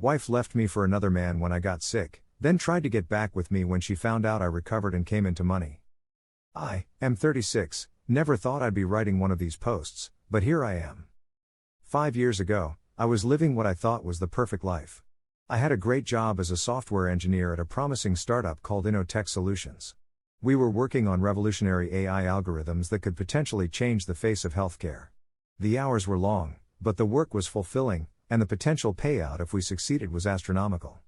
Wife left me for another man when I got sick, then tried to get back with me when she found out I recovered and came into money. I am 36, never thought I'd be writing one of these posts, but here I am. 5 years ago, I was living what I thought was the perfect life. I had a great job as a software engineer at a promising startup called Innotech Solutions. We were working on revolutionary AI algorithms that could potentially change the face of healthcare. The hours were long, but the work was fulfilling, and the potential payout if we succeeded was astronomical.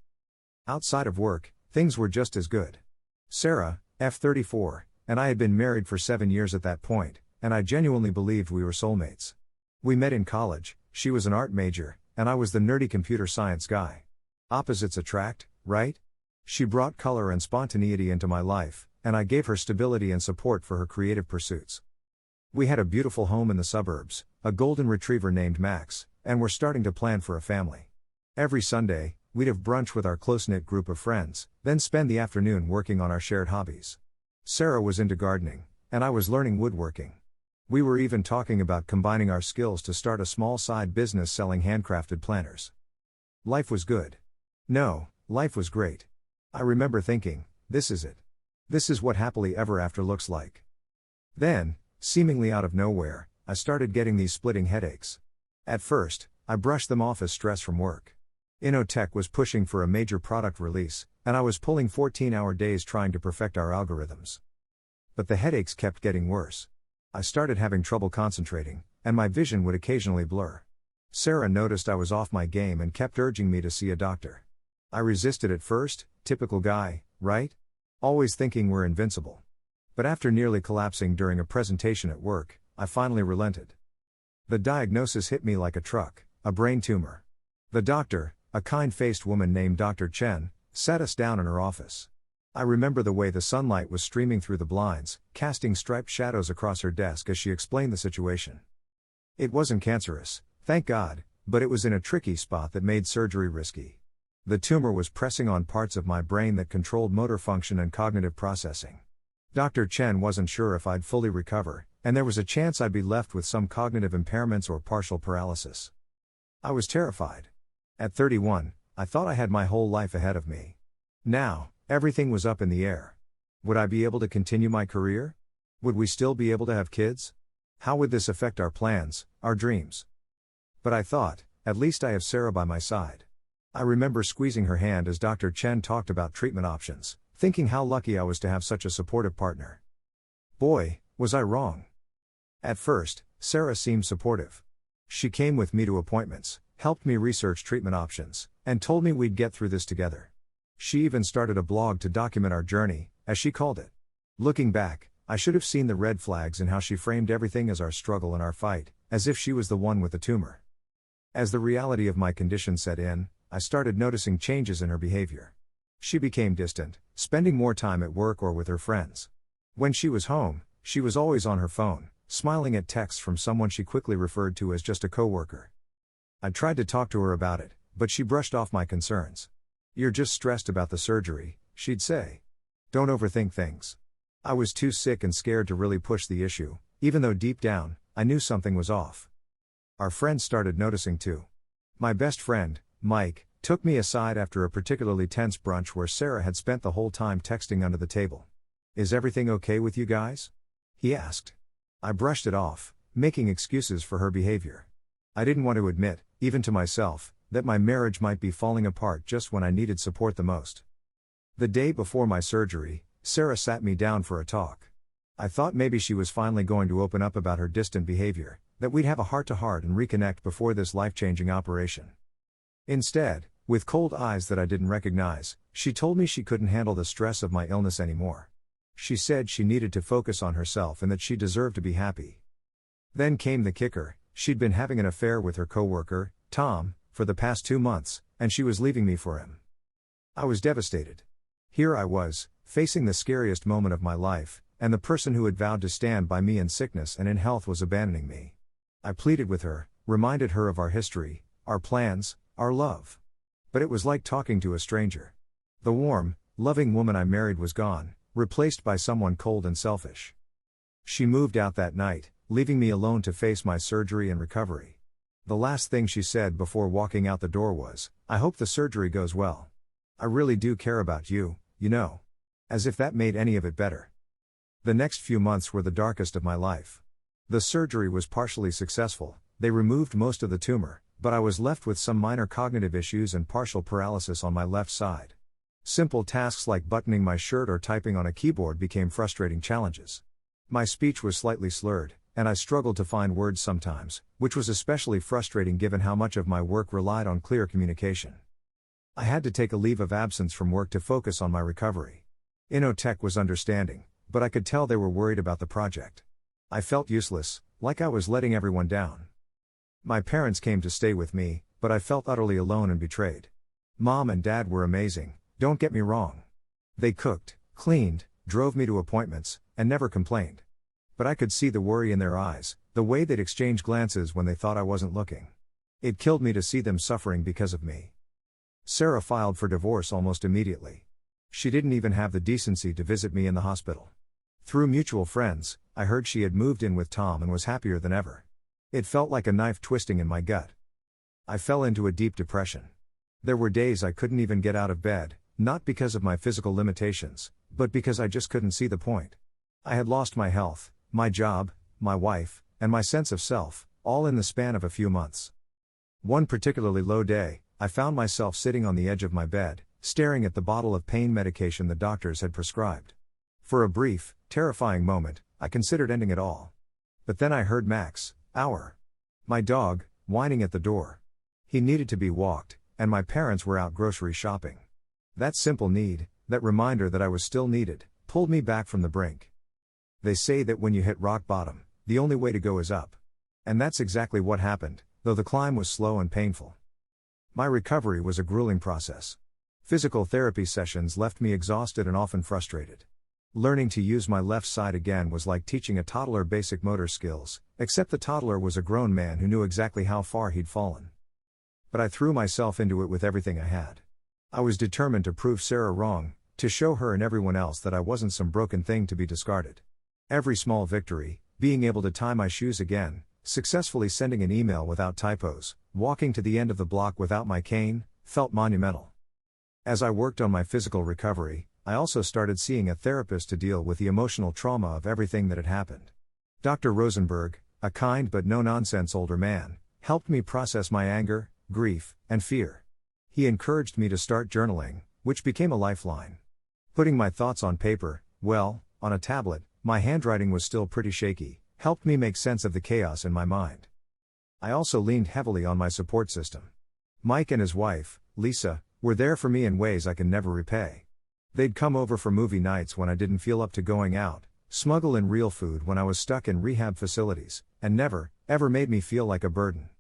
Outside of work, things were just as good. Sarah, F34, and I had been married for 7 years at that point, and I genuinely believed we were soulmates. We met in college, she was an art major, and I was the nerdy computer science guy. Opposites attract, right? She brought color and spontaneity into my life, and I gave her stability and support for her creative pursuits. We had a beautiful home in the suburbs, a golden retriever named Max, and were starting to plan for a family. Every Sunday, we'd have brunch with our close-knit group of friends, then spend the afternoon working on our shared hobbies. Sarah was into gardening, and I was learning woodworking. We were even talking about combining our skills to start a small side business selling handcrafted planters. Life was good. No, life was great. I remember thinking, this is it. This is what happily ever after looks like. Then, seemingly out of nowhere, I started getting these splitting headaches. At first, I brushed them off as stress from work. Innotech was pushing for a major product release, and I was pulling 14-hour days trying to perfect our algorithms. But the headaches kept getting worse. I started having trouble concentrating, and my vision would occasionally blur. Sarah noticed I was off my game and kept urging me to see a doctor. I resisted at first, typical guy, right? Always thinking we're invincible. But after nearly collapsing during a presentation at work, I finally relented. The diagnosis hit me like a truck, a brain tumor. The doctor, a kind-faced woman named Dr. Chen, sat us down in her office. I remember the way the sunlight was streaming through the blinds, casting striped shadows across her desk as she explained the situation. It wasn't cancerous, thank God, but it was in a tricky spot that made surgery risky. The tumor was pressing on parts of my brain that controlled motor function and cognitive processing. Dr. Chen wasn't sure if I'd fully recover, and there was a chance I'd be left with some cognitive impairments or partial paralysis. I was terrified. At 31, I thought I had my whole life ahead of me. Now, everything was up in the air. Would I be able to continue my career? Would we still be able to have kids? How would this affect our plans, our dreams? But I thought, at least I have Sarah by my side. I remember squeezing her hand as Dr. Chen talked about treatment options, thinking how lucky I was to have such a supportive partner. Boy, was I wrong. At first, Sarah seemed supportive. She came with me to appointments, helped me research treatment options, and told me we'd get through this together. She even started a blog to document our journey, as she called it. Looking back, I should have seen the red flags in how she framed everything as our struggle and our fight, as if she was the one with the tumor. As the reality of my condition set in, I started noticing changes in her behavior. She became distant, spending more time at work or with her friends. When she was home, she was always on her phone, smiling at texts from someone she quickly referred to as just a coworker. I tried to talk to her about it, but she brushed off my concerns. "You're just stressed about the surgery," she'd say. "Don't overthink things." I was too sick and scared to really push the issue, even though deep down, I knew something was off. Our friends started noticing too. My best friend, Mike, took me aside after a particularly tense brunch where Sarah had spent the whole time texting under the table. "Is everything okay with you guys?" he asked. I brushed it off, making excuses for her behavior. I didn't want to admit, even to myself, that my marriage might be falling apart just when I needed support the most. The day before my surgery, Sarah sat me down for a talk. I thought maybe she was finally going to open up about her distant behavior, that we'd have a heart-to-heart and reconnect before this life-changing operation. Instead, with cold eyes that I didn't recognize, she told me she couldn't handle the stress of my illness anymore. She said she needed to focus on herself and that she deserved to be happy. Then came the kicker: she'd been having an affair with her coworker, Tom, for the past 2 months, and she was leaving me for him. I was devastated. Here I was, facing the scariest moment of my life, and the person who had vowed to stand by me in sickness and in health was abandoning me. I pleaded with her, reminded her of our history, our plans, our love. But it was like talking to a stranger. The warm, loving woman I married was gone, replaced by someone cold and selfish. She moved out that night, leaving me alone to face my surgery and recovery. The last thing she said before walking out the door was, "I hope the surgery goes well. I really do care about you, you know." As if that made any of it better. The next few months were the darkest of my life. The surgery was partially successful, they removed most of the tumor, but I was left with some minor cognitive issues and partial paralysis on my left side. Simple tasks like buttoning my shirt or typing on a keyboard became frustrating challenges. My speech was slightly slurred, and I struggled to find words sometimes, which was especially frustrating given how much of my work relied on clear communication. I had to take a leave of absence from work to focus on my recovery. Innotech was understanding, but I could tell they were worried about the project. I felt useless, like I was letting everyone down. My parents came to stay with me, but I felt utterly alone and betrayed. Mom and Dad were amazing, don't get me wrong. They cooked, cleaned, drove me to appointments, and never complained. But I could see the worry in their eyes, the way they'd exchange glances when they thought I wasn't looking. It killed me to see them suffering because of me. Sarah filed for divorce almost immediately. She didn't even have the decency to visit me in the hospital. Through mutual friends, I heard she had moved in with Tom and was happier than ever. It felt like a knife twisting in my gut. I fell into a deep depression. There were days I couldn't even get out of bed, not because of my physical limitations, but because I just couldn't see the point. I had lost my health, my job, my wife, and my sense of self, all in the span of a few months. One particularly low day, I found myself sitting on the edge of my bed, staring at the bottle of pain medication the doctors had prescribed. For a brief, terrifying moment, I considered ending it all. But then I heard Max, my dog, whining at the door. He needed to be walked, and my parents were out grocery shopping. That simple need, that reminder that I was still needed, pulled me back from the brink. They say that when you hit rock bottom, the only way to go is up. And that's exactly what happened, though the climb was slow and painful. My recovery was a grueling process. Physical therapy sessions left me exhausted and often frustrated. Learning to use my left side again was like teaching a toddler basic motor skills, except the toddler was a grown man who knew exactly how far he'd fallen. But I threw myself into it with everything I had. I was determined to prove Sarah wrong, to show her and everyone else that I wasn't some broken thing to be discarded. Every small victory, being able to tie my shoes again, successfully sending an email without typos, walking to the end of the block without my cane, felt monumental. As I worked on my physical recovery, I also started seeing a therapist to deal with the emotional trauma of everything that had happened. Dr. Rosenberg, a kind but no-nonsense older man, helped me process my anger, grief, and fear. He encouraged me to start journaling, which became a lifeline. Putting my thoughts on paper, well, on a tablet, my handwriting was still pretty shaky, helped me make sense of the chaos in my mind. I also leaned heavily on my support system. Mike and his wife, Lisa, were there for me in ways I can never repay. They'd come over for movie nights when I didn't feel up to going out, smuggle in real food when I was stuck in rehab facilities, and never, ever made me feel like a burden.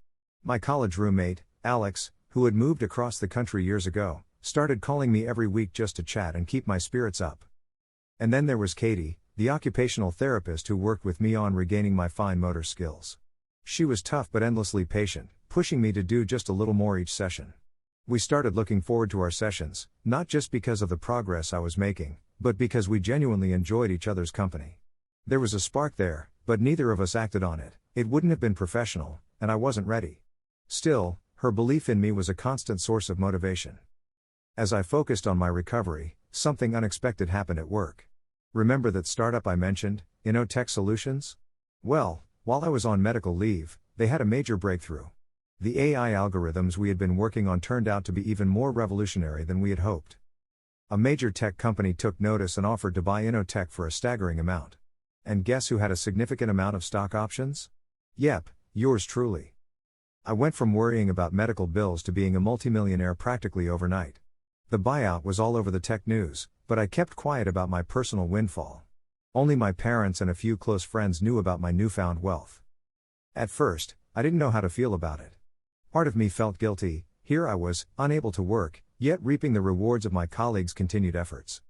My college roommate, Alex, who had moved across the country years ago, started calling me every week just to chat and keep my spirits up. And then there was Katie, the occupational therapist who worked with me on regaining my fine motor skills. She was tough but endlessly patient, pushing me to do just a little more each session. We started looking forward to our sessions, not just because of the progress I was making, but because we genuinely enjoyed each other's company. There was a spark there, but neither of us acted on it. It wouldn't have been professional, and I wasn't ready. Still, her belief in me was a constant source of motivation. As I focused on my recovery, something unexpected happened at work. Remember that startup I mentioned, Innotech Solutions? Well, while I was on medical leave, they had a major breakthrough. The AI algorithms we had been working on turned out to be even more revolutionary than we had hoped. A major tech company took notice and offered to buy Innotech for a staggering amount. And guess who had a significant amount of stock options? Yep, yours truly. I went from worrying about medical bills to being a multimillionaire practically overnight. The buyout was all over the tech news, but I kept quiet about my personal windfall. Only my parents and a few close friends knew about my newfound wealth. At first, I didn't know how to feel about it. Part of me felt guilty. Here I was, unable to work, yet reaping the rewards of my colleagues' continued efforts.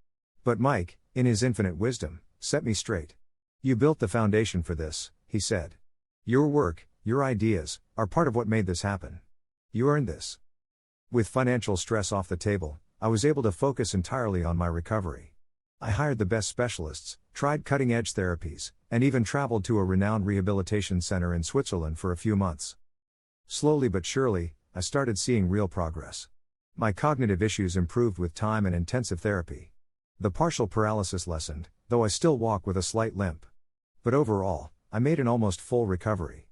But Mike, in his infinite wisdom, set me straight. You built the foundation for this, he said. Your work, your ideas, are part of what made this happen. You earned this. With financial stress off the table, I was able to focus entirely on my recovery. I hired the best specialists, tried cutting-edge therapies, and even traveled to a renowned rehabilitation center in Switzerland for a few months. Slowly but surely, I started seeing real progress. My cognitive issues improved with time and intensive therapy. The partial paralysis lessened, though I still walk with a slight limp. But overall, I made an almost full recovery.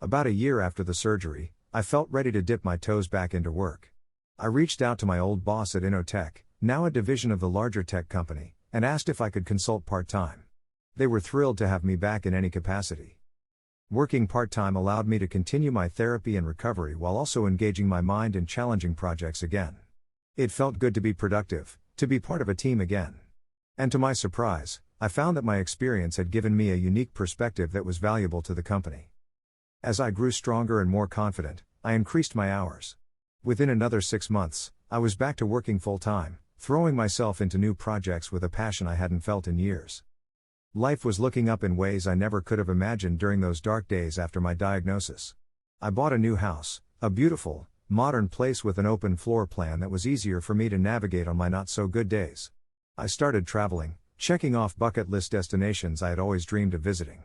About a year after the surgery, I felt ready to dip my toes back into work. I reached out to my old boss at Innotech, now a division of the larger tech company, and asked if I could consult part-time. They were thrilled to have me back in any capacity. Working part-time allowed me to continue my therapy and recovery while also engaging my mind in challenging projects again. It felt good to be productive, to be part of a team again. And to my surprise, I found that my experience had given me a unique perspective that was valuable to the company. As I grew stronger and more confident, I increased my hours. Within another 6 months, I was back to working full-time, throwing myself into new projects with a passion I hadn't felt in years. Life was looking up in ways I never could have imagined during those dark days after my diagnosis. I bought a new house, a beautiful, modern place with an open floor plan that was easier for me to navigate on my not-so-good days. I started traveling, checking off bucket list destinations I had always dreamed of visiting.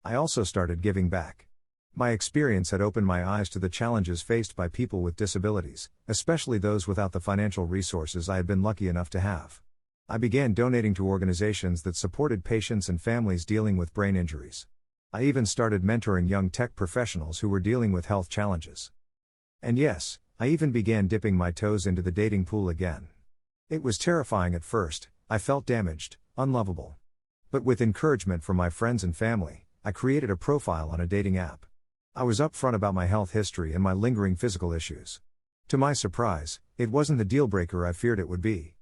I also started giving back. My experience had opened my eyes to the challenges faced by people with disabilities, especially those without the financial resources I had been lucky enough to have. I began donating to organizations that supported patients and families dealing with brain injuries. I even started mentoring young tech professionals who were dealing with health challenges. And yes, I even began dipping my toes into the dating pool again. It was terrifying at first, I felt damaged, unlovable. But with encouragement from my friends and family, I created a profile on a dating app. I was upfront about my health history and my lingering physical issues. To my surprise, it wasn't the deal breaker I feared it would be.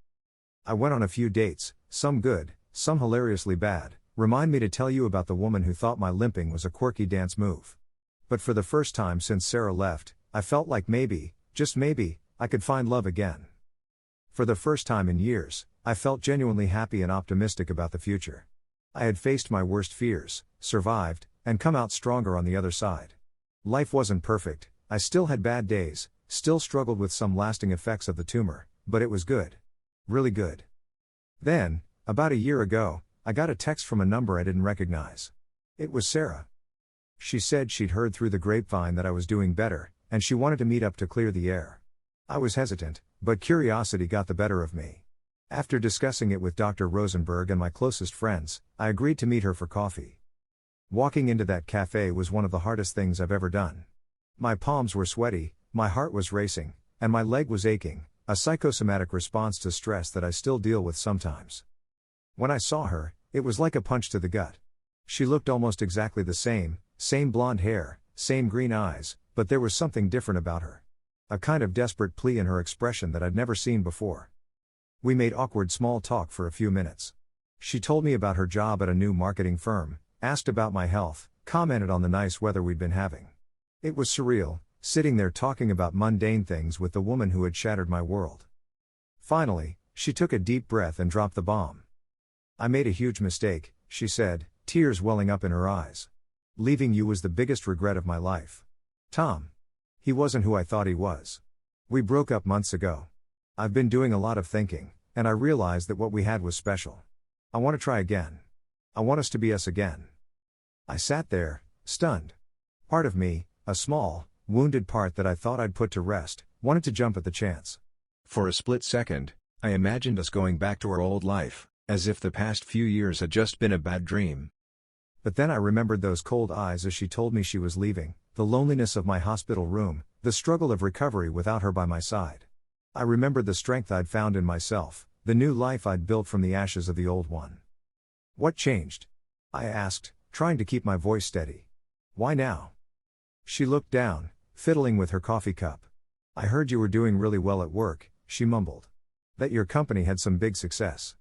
I went on a few dates, some good, some hilariously bad. Remind me to tell you about the woman who thought my limping was a quirky dance move. But for the first time since Sarah left, I felt like maybe, just maybe, I could find love again. For the first time in years, I felt genuinely happy and optimistic about the future. I had faced my worst fears, survived, and come out stronger on the other side. Life wasn't perfect, I still had bad days, still struggled with some lasting effects of the tumor, but it was good. Really good. Then, about a year ago, I got a text from a number I didn't recognize. It was Sarah. She said she'd heard through the grapevine that I was doing better, and she wanted to meet up to clear the air. I was hesitant, but curiosity got the better of me. After discussing it with Dr. Rosenberg and my closest friends, I agreed to meet her for coffee. Walking into that cafe was one of the hardest things I've ever done. My palms were sweaty, my heart was racing, and my leg was aching, a psychosomatic response to stress that I still deal with sometimes. When I saw her, it was like a punch to the gut. She looked almost exactly the same blonde hair, same green eyes, but there was something different about her. A kind of desperate plea in her expression that I'd never seen before. We made awkward small talk for a few minutes. She told me about her job at a new marketing firm, asked about my health, commented on the nice weather we'd been having. It was surreal, sitting there talking about mundane things with the woman who had shattered my world. Finally, she took a deep breath and dropped the bomb. I made a huge mistake, she said, tears welling up in her eyes. Leaving you was the biggest regret of my life. Tom. He wasn't who I thought he was. We broke up months ago. I've been doing a lot of thinking, and I realized that what we had was special. I want to try again. I want us to be us again. I sat there, stunned. Part of me, a small, wounded part that I thought I'd put to rest, wanted to jump at the chance. For a split second, I imagined us going back to our old life, as if the past few years had just been a bad dream. But then I remembered those cold eyes as she told me she was leaving, the loneliness of my hospital room, the struggle of recovery without her by my side. I remembered the strength I'd found in myself, the new life I'd built from the ashes of the old one. What changed? I asked, trying to keep my voice steady. Why now? She looked down, fiddling with her coffee cup. I heard you were doing really well at work, she mumbled. That your company had some big success.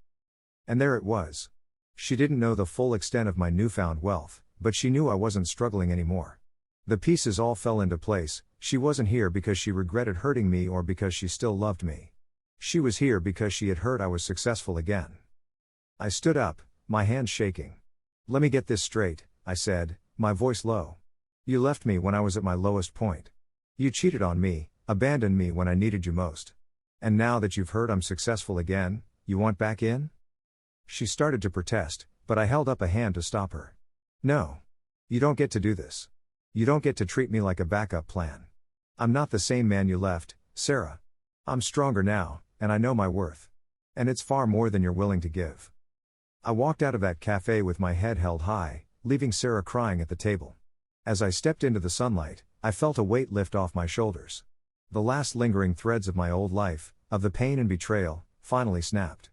And there it was. She didn't know the full extent of my newfound wealth, but she knew I wasn't struggling anymore. The pieces all fell into place. She wasn't here because she regretted hurting me or because she still loved me. She was here because she had heard I was successful again. I stood up, my hands shaking. Let me get this straight, I said, my voice low. You left me when I was at my lowest point. You cheated on me, abandoned me when I needed you most. And now that you've heard I'm successful again, you want back in? She started to protest, but I held up a hand to stop her. No. You don't get to do this. You don't get to treat me like a backup plan. I'm not the same man you left, Sarah. I'm stronger now, and I know my worth. And it's far more than you're willing to give. I walked out of that cafe with my head held high, leaving Sarah crying at the table. As I stepped into the sunlight, I felt a weight lift off my shoulders. The last lingering threads of my old life, of the pain and betrayal, finally snapped.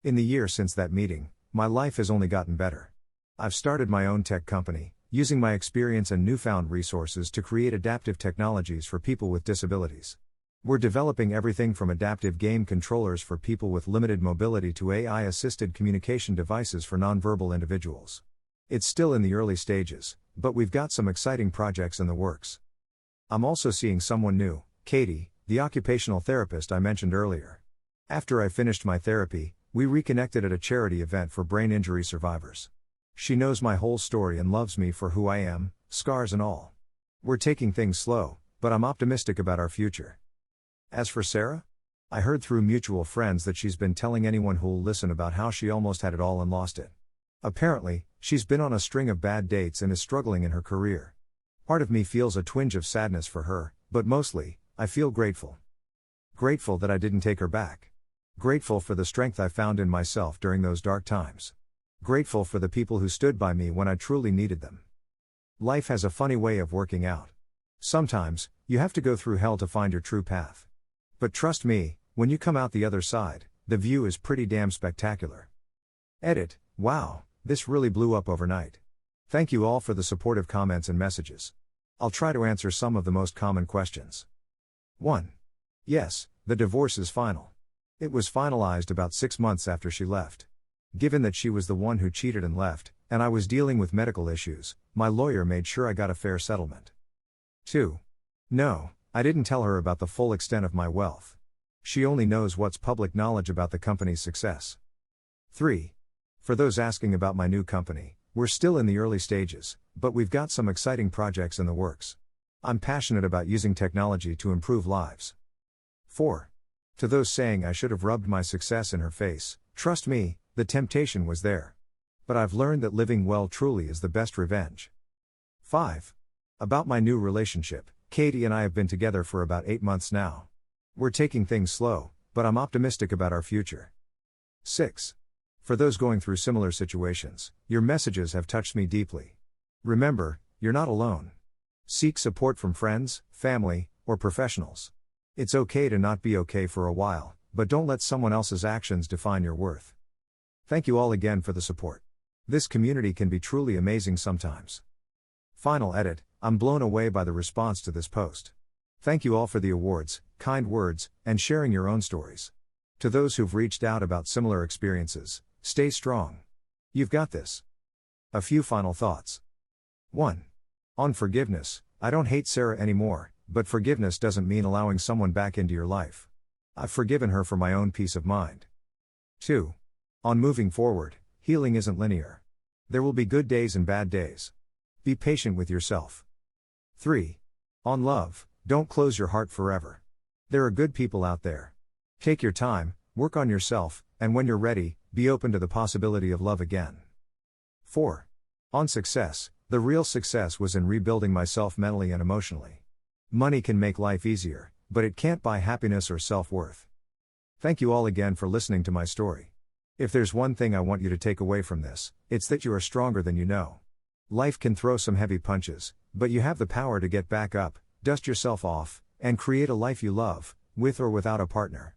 In the year since that meeting, my life has only gotten better. I've started my own tech company, using my experience and newfound resources to create adaptive technologies for people with disabilities. We're developing everything from adaptive game controllers for people with limited mobility to AI-assisted communication devices for nonverbal individuals. It's still in the early stages, but we've got some exciting projects in the works. I'm also seeing someone new, Katie, the occupational therapist I mentioned earlier. After I finished my therapy, we reconnected at a charity event for brain injury survivors. She knows my whole story and loves me for who I am, scars and all. We're taking things slow, but I'm optimistic about our future. As for Sarah? I heard through mutual friends that she's been telling anyone who'll listen about how she almost had it all and lost it. Apparently, she's been on a string of bad dates and is struggling in her career. Part of me feels a twinge of sadness for her, but mostly, I feel grateful. Grateful that I didn't take her back. Grateful for the strength I found in myself during those dark times. Grateful for the people who stood by me when I truly needed them. Life has a funny way of working out. Sometimes, you have to go through hell to find your true path. But trust me, when you come out the other side, the view is pretty damn spectacular. Edit, wow, this really blew up overnight. Thank you all for the supportive comments and messages. I'll try to answer some of the most common questions. 1. Yes, the divorce is final. It was finalized about 6 months after she left. Given that she was the one who cheated and left, and I was dealing with medical issues, my lawyer made sure I got a fair settlement. 2. No, I didn't tell her about the full extent of my wealth. She only knows what's public knowledge about the company's success. 3. For those asking about my new company, we're still in the early stages, but we've got some exciting projects in the works. I'm passionate about using technology to improve lives. 4. To those saying I should have rubbed my success in her face, trust me, the temptation was there. But I've learned that living well truly is the best revenge. 5. About my new relationship, Katie and I have been together for about 8 months now. We're taking things slow, but I'm optimistic about our future. 6. For those going through similar situations, your messages have touched me deeply. Remember, you're not alone. Seek support from friends, family, or professionals. It's okay to not be okay for a while, but don't let someone else's actions define your worth. Thank you all again for the support. This community can be truly amazing sometimes. Final edit, I'm blown away by the response to this post. Thank you all for the awards, kind words, and sharing your own stories. To those who've reached out about similar experiences, stay strong. You've got this. A few final thoughts. 1. On forgiveness, I don't hate Sarah anymore, but forgiveness doesn't mean allowing someone back into your life. I've forgiven her for my own peace of mind. 2. On moving forward, healing isn't linear. There will be good days and bad days. Be patient with yourself. 3. On love, don't close your heart forever. There are good people out there. Take your time, work on yourself, and when you're ready, be open to the possibility of love again. 4. On success, the real success was in rebuilding myself mentally and emotionally. Money can make life easier, but it can't buy happiness or self-worth. Thank you all again for listening to my story. If there's one thing I want you to take away from this, it's that you are stronger than you know. Life can throw some heavy punches, but you have the power to get back up, dust yourself off, and create a life you love, with or without a partner.